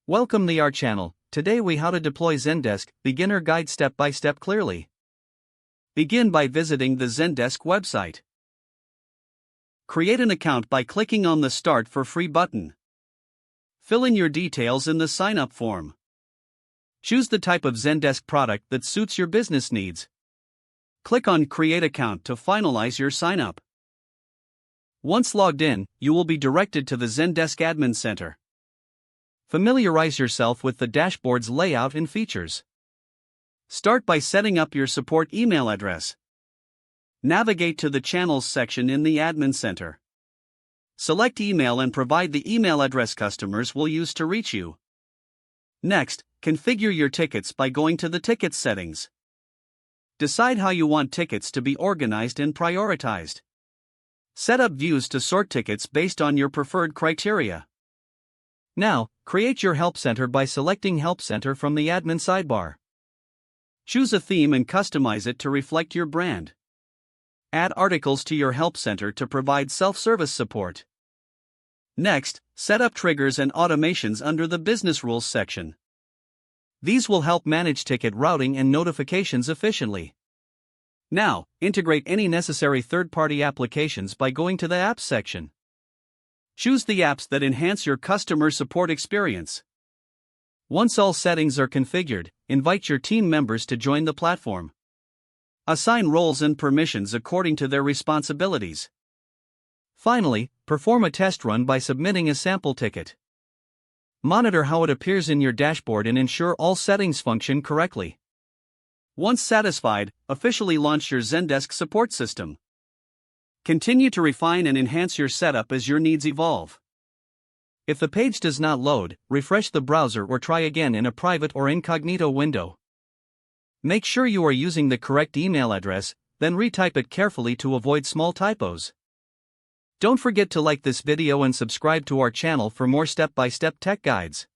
Welcome to our channel. Today we how to deploy Zendesk, beginner guide step by step clearly. Begin by visiting the Zendesk website. Create an account by clicking on the Start for Free button. Fill in your details in the sign up form. Choose the type of Zendesk product that suits your business needs. Click on Create Account to finalize your sign up. Once logged in, you will be directed to the Zendesk Admin Center. Familiarize yourself with the dashboard's layout and features. Start by setting up your support email address. Navigate to the Channels section in the Admin Center. Select Email and provide the email address customers will use to reach you. Next, configure your tickets by going to the Tickets settings. Decide how you want tickets to be organized and prioritized. Set up views to sort tickets based on your preferred criteria. Now, create your Help Center by selecting Help Center from the admin sidebar. Choose a theme and customize it to reflect your brand. Add articles to your Help Center to provide self-service support. Next, set up triggers and automations under the Business Rules section. These will help manage ticket routing and notifications efficiently. Now, integrate any necessary third-party applications by going to the Apps section. Choose the apps that enhance your customer support experience. Once all settings are configured, invite your team members to join the platform. Assign roles and permissions according to their responsibilities. Finally, perform a test run by submitting a sample ticket. Monitor how it appears in your dashboard and ensure all settings function correctly. Once satisfied, officially launch your Zendesk support system. Continue to refine and enhance your setup as your needs evolve. If the page does not load, refresh the browser or try again in a private or incognito window. Make sure you are using the correct email address, then retype it carefully to avoid small typos. Don't forget to like this video and subscribe to our channel for more step-by-step tech guides.